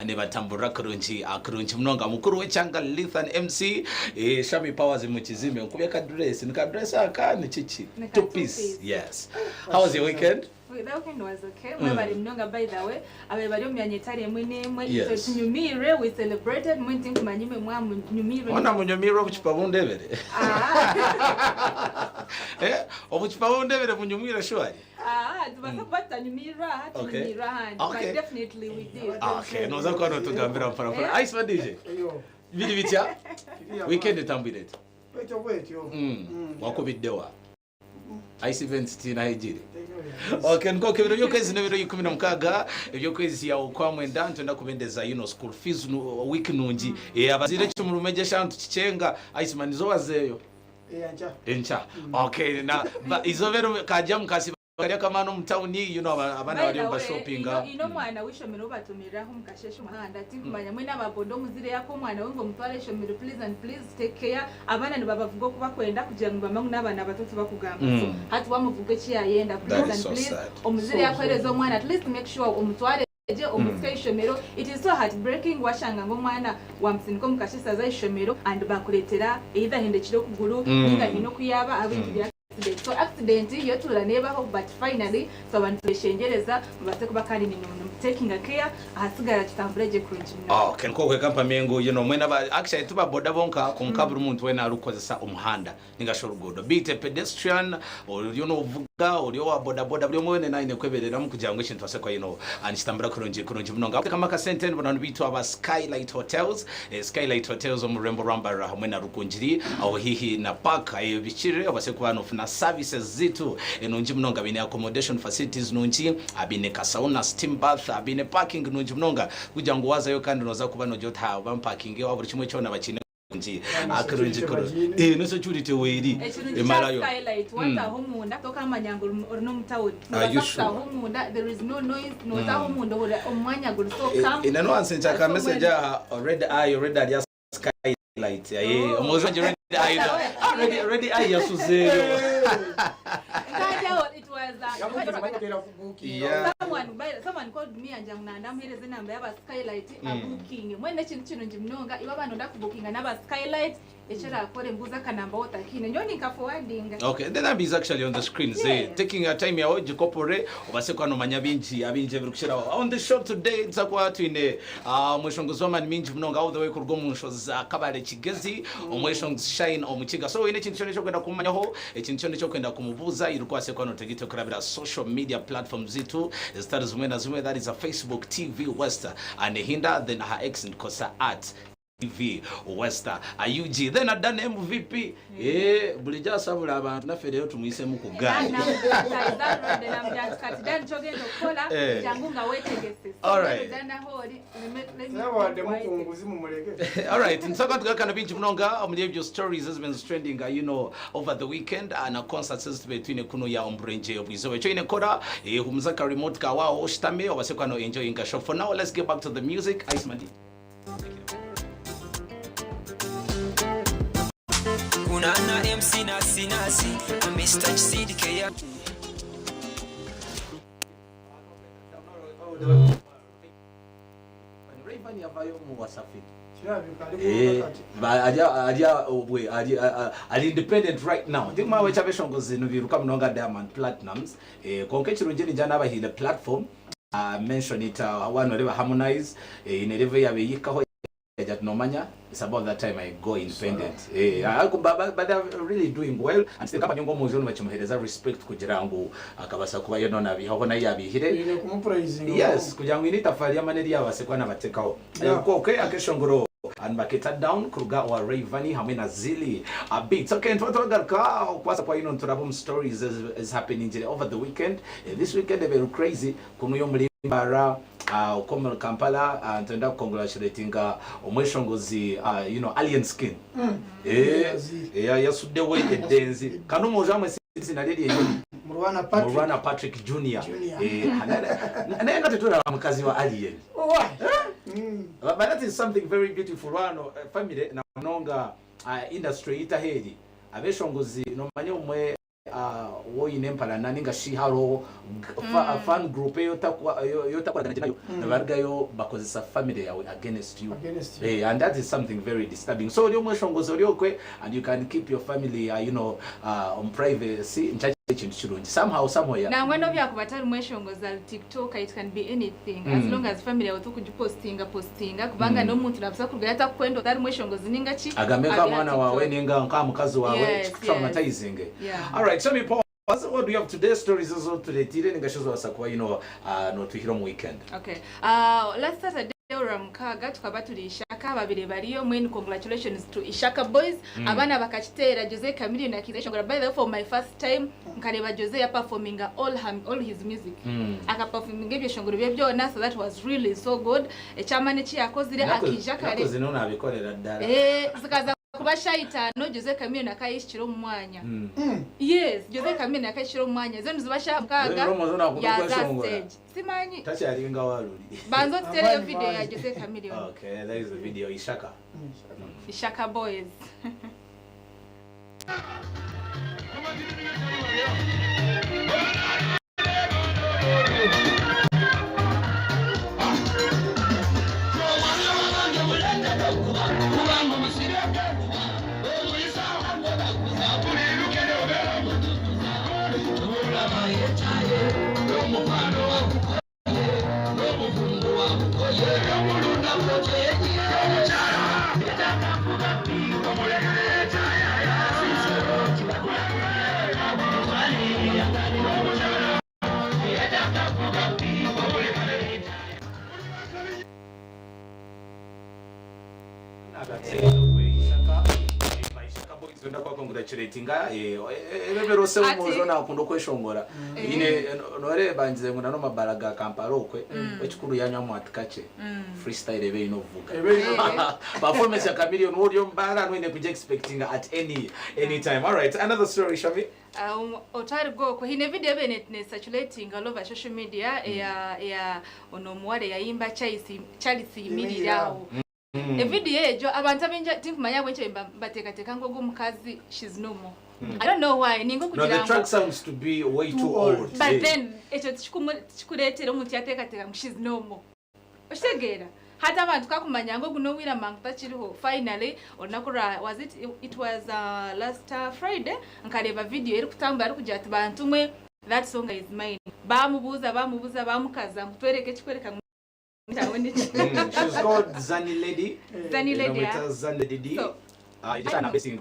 nebatambura kurungi mnonga mukuru w'ekyanga Lithan MC Shamie powers mu kizime nkubye ka dress aka ni chichi two piece. Yes. How was your weekend? The weekend was okay. Mwebali mnonga by the way. Abebali omyanyetari emwe tunyumire we celebrated mwinti kumanyime mwa nyumire. Ona munyumire obuchipa bundebere. Obuchipa bundebere munyumire shwari. But definitely we did. Okay, no zakwana tugambira mpara. Ice for DJ. Bidi bitya? Weekend tambirete. Wait yo. Wako bidewa. Ice events tina hejiri. Okay, nko kebiro yokwezi nebiro 16 ebyo kwezi ya Kamwenge ntenda kubendeza school fees week nungi abazire cyo mu rumeje shantu kichenga Ice man zo wazeyo. Encha. Okay, na izovero kajya mukasi Kariya kamano mtawuni abana bari mu shopping mwana wishomero batumiraho mukasheshe umuhanda ati kumanya mwe n'ababondo muzire yako mwana we ngo mutware shomero please take care abana nibabavuga kuba kwenda kugira ngo bamangu n'abana batatu bakugamba so hati bamuvuge cyayenda please omuzire yakwerezo mwana at least make sure umutware shomero. It is so heartbreaking washanga ngo mwana wamsiniko mukashisa za shomero and bakuletera either hindekiro kuguru ninga hino kuyaba abintu so accident yo turanebaho but finally so abantu beshengereza mubase kuba kandi ni taking a care ahasigara kitambureje kurungi. Okay, nko kwe Kamwenge mwena actually tuba boda bonka konkabura umuntu we narukozesa umuhanda ningashora ugodo bite pedestrian uriyo uvuga uriyo wa boda buri mwene nine kweberera mu kugira ngo ikintu aseko anistambura kurungi mnonga kama ka center abantu bitu aba Skylight Hotels Hotels mu Rwampara hamwe na Rukungiri aho hihi na park ayo bikire abase kubana ofuna services zitu enonji mnonga bine accommodation facilities nonji abine ka sauna steam bath abine parking nonji mnonga kugira ngo wazayo kandi noza kuba nojota ba parking wa buri kimwe cyona bakine nji akurungi no security weri emarayo Skylight wata homunda toka amanyango no mutawuni homunda there is no noise no ta homunda omwanya go so come inano ansenja ka message red eye Skylight omozo red eye yasuzero it was someone called me and Jamnanda mhereze number yaba Skylight booking mwene kintu nje mnonga iba bano ndakubookinga naba Skylight echera akore mbuza kanamba otakine nyoni nka forwarding. Okay, the number is actually on the screen. Say taking your time ya oje kopore obase kwano manyabinji abinje birukushira on the show today nzakwa twine mweshongozoma minji mnonga all the way kurgo munsho za Kabale Kigezi omweshong shine omukiga so ine kintu cyo kwenda kumanyaho ekintu cyo kwenda kumubuza irukwa se kwano tegito kurabira social media platforms zitu stars zimwe that is a Facebook TV Western and Nehinda then her ex and Kosa at TV Western UG then adane MVP bulija sabula abantu nafere tumuyise mu kugana all right all right nsaka tukakana binji mnonga omulebyo stories has been trending over the weekend and a concert between kuno ya ombrenje obwizo cyo ine kora humzaka remote ka wao ostame obasekwano enjoying a show for now. Let's get back to the music. Ice Madi. Unana MC nasi Mr. CDK Rayvan yavayo mu Wasafi. Ali independent right now. Think my wecha beshongozi no biruka mnonga Diamond Platinums. Konke chirunjeni jana abahile platform. Mention it one whatever harmonize in a level yabeyikaho that nomanya. It's about that time I go independent. But they're really doing well. And still kapanyongo muzoni bachimuhereza respect kugira ngo akabasa kuba yo nona bihobona yabihire. Yes, kugira ngo initafari amaneri yabasekwa nabatekaho. Okay, akeshongoro and baketa down kuruga wa Rayvan hamwe na Zili a bit. Okay, ntwatwagaruka kwasa kwa turabum stories is happening over the weekend. This weekend they were crazy kuno muri Mbarara Okomel Kampala and tenda congratulating omweshongozi alien skin yasude we edenzi kanu mojamwe sina leli Murwana Patrick Junior nanga tetura mkazi wa alien but that is something very beautiful one family na mnonga industry itaheri abeshongozi no manyo mwe woyine mpalana ninga shi haro fan group yotakwagana nayo nabargayo bakozesa family yawe against you. And that is something very disturbing. So lyo mweshongozo lyokwe, and you can keep your family on privacy somehow somewhere. Now when you are mweshongoza TikTok, it can be anything as long as family yawe tukujipostinga kubanga no muntu nabasa kugata kwendo tari mweshongoza ninga chi agameka mwana wawe ninga nkamukazi wawe traumatizing. All right, Shamie, what do you have today? Stories also today. Tire ningashozo wasakwa no tuhiro mu weekend. Okay. Let's start a day Rwampara tukaba turi Ishaka babire bariyo mwene. Congratulations to Ishaka boys. Abana bakachitera Jose Chameleone accusation. By the way, for my first time nkareba Jose ya performing all his music. Aka performing ebyo shongoro byona, so that was really so good. Echamane chi yakozire akijaka re. Nakoze nona abikorera dara. Zikaza kubasha itano Jose Chameleone akayishiro mu mwanya. Yes, Jose Chameleone akayishiro mu mwanya. Zo nzubasha mukaga ya stage. Simanyi. Tachi alinga waruri. Banzo stereo video ya Jose Chameleone. Okay, that is the video Ishaka. Ishaka boys. Congratulatinga ebeberose umuzona akundo kweshongora ine nore bangize ngo nano mabaraga Kampala okwe wekikuru yanya mu atikache freestyle ebe inovuga performance ya Chameleone audio Mbarara nwine kuja expecting at any time. All right, another story Shamie. Otari go ko hine video ebe ne circulating all over social media ya onomware ya imba Charlie Miliraho. A video ejo abantu abenja tinkumanya bwenche batekateka ngo gumukazi she's no more. I don't know why ningo kugira ngo. No, the track sounds to be way too old. But then echo chikuretera umuntu yatekateka ngo she's no more. Oshegera hata abantu kakumanya ngo guno wira mangta chiriho finally onakura it was last Friday nkareba video eri kutamba ari kujya ati bantu mwe that song is mine. Bamubuza bamukaza mutwereke chikwereka she's called Zani Lady. Zani Lady. Zani Lady. So, it's based in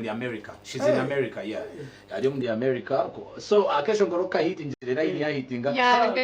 America. She's in America, yeah. Adium the America. So, akesho ngoroka hit injira ini ya hitinga. Yeah,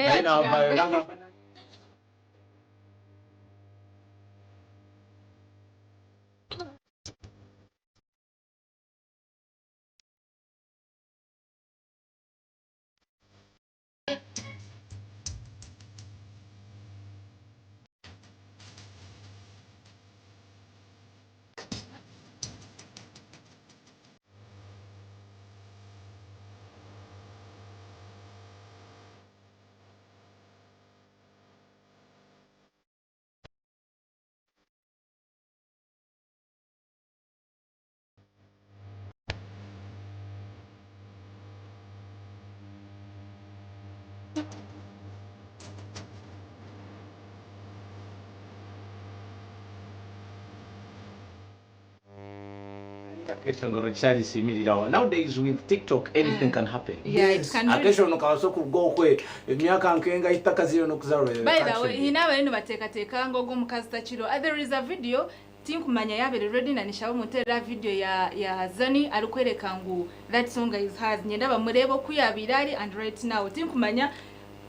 Nowadays with TikTok anything can happen. Yeah, it can. Akesho nokaso kugo kwe emyaka nkenga itakaziro nokuzaro. By the way, hinawe eno batekateka ngo gumukazi tachiro. There is a video tinkumanya yabe ready na nishawo mutera video ya Zani arukwereka ngo that song is hers. Nyenda bamurebo kuyabirari and right now tinkumanya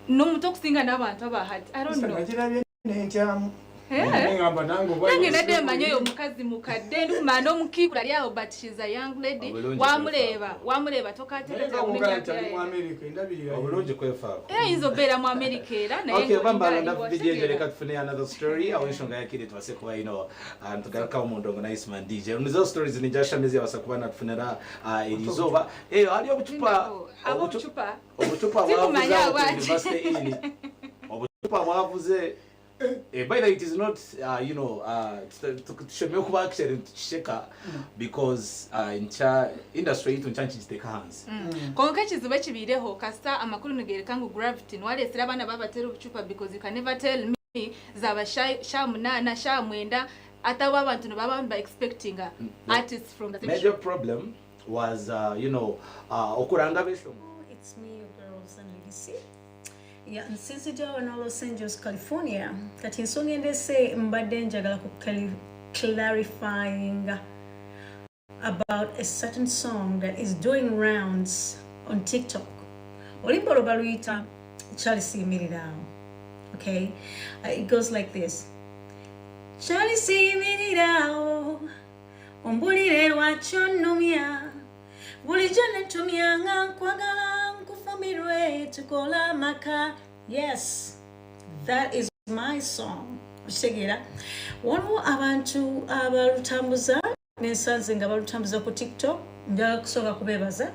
no muto kusinga nabantu abahati. I don't know. Ngamba nangu bwa nange nade manyo mukazi mukadde ndumano mukikula lyawo but she's a young lady wamuleba tokatereza mu America indabirira obulungi kwefa izo bera mu America era naye okay bambala na video jereka tufune another story awishonga yakire twase kuba tugaruka umuntu ngo nice man DJ unizo stories ni jashamezi abasakubana tufunera irizoba ali obucupa wavuze obucupa mwavuze By the way, it is not, Shamie kuba actually tucheka because in industry itu nchanchi ziteka hands. Konke kizibu ekibireho kasita amakuru nigereka ngu gravity nwalesera abana babatera obucupa because you can never tell me zaba Shamuna na Shamwenda atawa abantu baba expecting artists from the major problem was okuranga besho. It's me, your girls and ladies. Yeah, and since it's in Los Angeles, California, kati nsonga ndese mbadde njagala clarifying about a certain song that is doing rounds on TikTok. Olimbo lobaluyita Charlie Mirida. Okay, it goes like this. Charlie Mirida, ombulire lwakyonnomya, bulijjo netumya nga nkwagala nkufumirwe tukola maka. Yes, that is my song. Segera waliwo abantu abalutambuza nensanze nga balutambuza ku TikTok. Njagala kusooka kubeebaza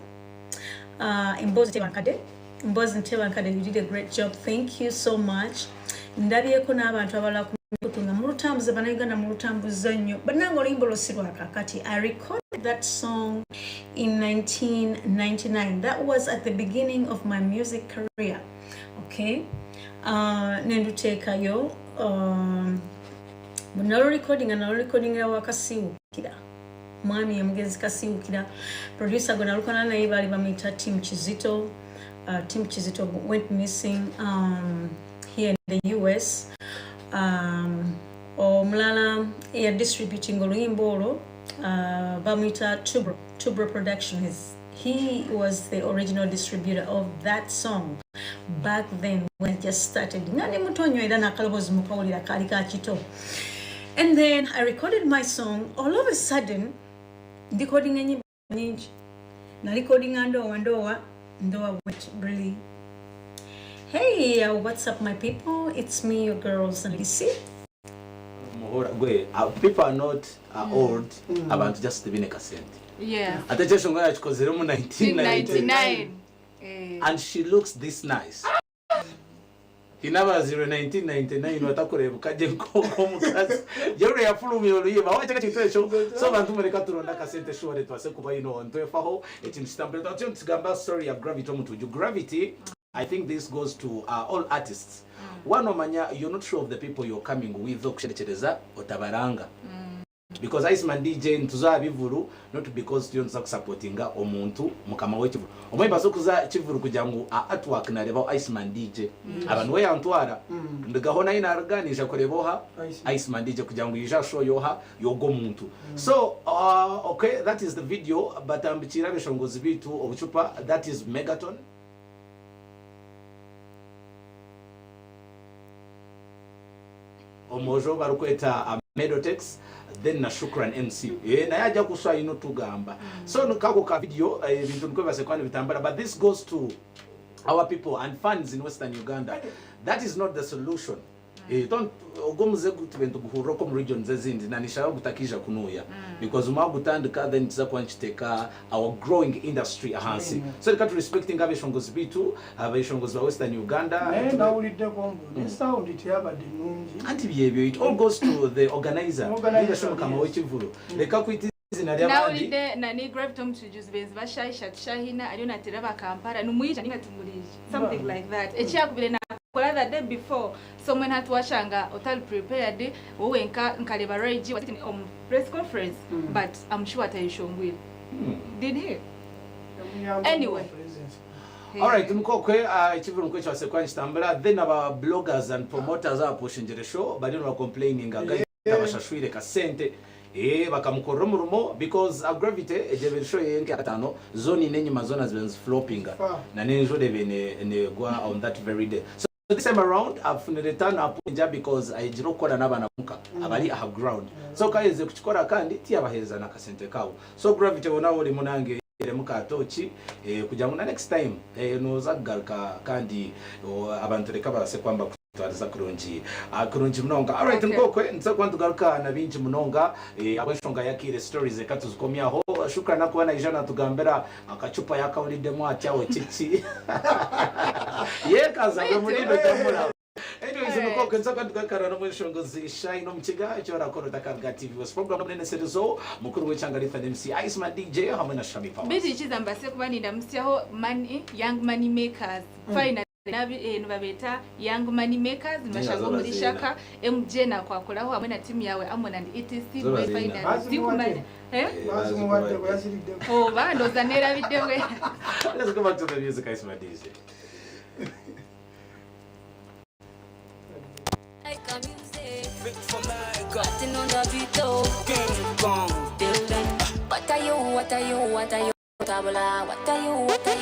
Mbozi Tebankade, you did a great job. Thank you so much. Ndabyeko n'abantu abalala kutunga mulutambuza bannayuganda mulutambuza nnyo bannange oluyimba lwosirwa kakati. I recorded that song in 1999. That was at the beginning of my music career. Okay, nenduteekayo nalo recording wakasiwukira mwami omugenzi kasiwukira producer gwe nalukana naye baali bamuyita Tim Kizito. Tim Kizito went missing here in the US. Omulala distributing oluyimba olwo bamuyita Tubro Production. He was the original distributor of that song back then when it just started. And then I recorded my song. All of a sudden, recording any recording Ndoa went really. Hey, what's up, my people? It's me, your girls, and Lisi. People are not old about just living a cassette. Yeah. Attention, ngo yachikozera mu 1999. And she looks this nice. Hinaba 1999 watakureba kaje ko mukazi. Yero yafulumye oluyeba wacha kachitwe cyo. So bantu mureka turonda kasente shore twase kuba ntwefaho etimstample twatyo tsigamba story ya Gravity omutuju. Gravity, I think this goes to all artists. One omanya, you're not sure of the people you're coming with okusherechereza otabaranga. Because Iceman DJ ntuza bivuru not because tuyonza kusupportinga omuntu mukama wekivuru omwemba sokuza kivuru kujangu artwork na leba Iceman DJ abantu we yantwara ndagahona ina organisha kureboha Iceman DJ kujangu yija show yoha yogo muntu. So okay, that is the video, but ambikira beshongozi bitu obuchupa. That is Megaton. Omojo barukweta Medotex, then na Shukran MC. Na yaja kuswa ino tugamba. So nukako ka video bintu nkwe basekwani bitambara, but this goes to our people and fans in Western Uganda. That is not the solution. Don't ogomuze kutubentu buhuro kom regions ezindi na nishaka gutakija kunuya because umagutandika then tiza kwanchiteka our growing industry ahansi. So the country respecting abeshongozi bitu abeshongozi ba Western Uganda and awulidde kongo this sound it yabadde nungi anti byebyo it all goes to the organizer kama wekivulu leka kwiti now lide nani Gravity omutujuzi benzi bashayisha tushahina aliyo nateraba Kampala numuyija ningatumulije something like that ekyakubire na the day before someone had to washanga hotel prepared wowe nkaleba Raiji was in press conference but I'm sure atayishongwile did he anyway. All right, mukokwe ikivuru nkwecho asekwanyi tambula then aba bloggers and promoters are pushing the show but you are complaining abashashwire kasente bakamukora murumo because Gravity ejebe show yenke atano zone nenyuma zona zbenz flopping na nenjo ne gwa on that very day. So this time around I've returned up because I jirokora nabana muka abali a ground so kayeze kuchikora kandi tiyabaheza na kasente kawo. So Gravity wona woli munange muka tochi kujangu na next time no zagaruka kandi abantu reka base kwamba twariza kurungi munonga. All right, nkokwe nza kwantugaruka na binji munonga abashonga yakire stories ekatuzikomyaho. Shukran nakubana ijana tugambera akacupa yakawulidemu atyawo kiki yekaza muri betamura. Anyways, nkokwe bakunze kwandikakara no mwishongozi shine mu kigajo rakoro takarga TV was program Omuneneserezo mukuru w'ekyanga Lithan MC Iceman DJ hamwe na Shamie Power Bidi chiza mbase kuba Ndyamusiimyaho young money makers finally nabi nubabeta young money makers mashango muri shaka MJ na kwakoraho hamwe na team yawe Amon and ETC boy finally zikumanya bazimuwadde bwasiridde oh bando zanera video we Let's go back to the music Iceman DJ What are you? Tabla, what are you?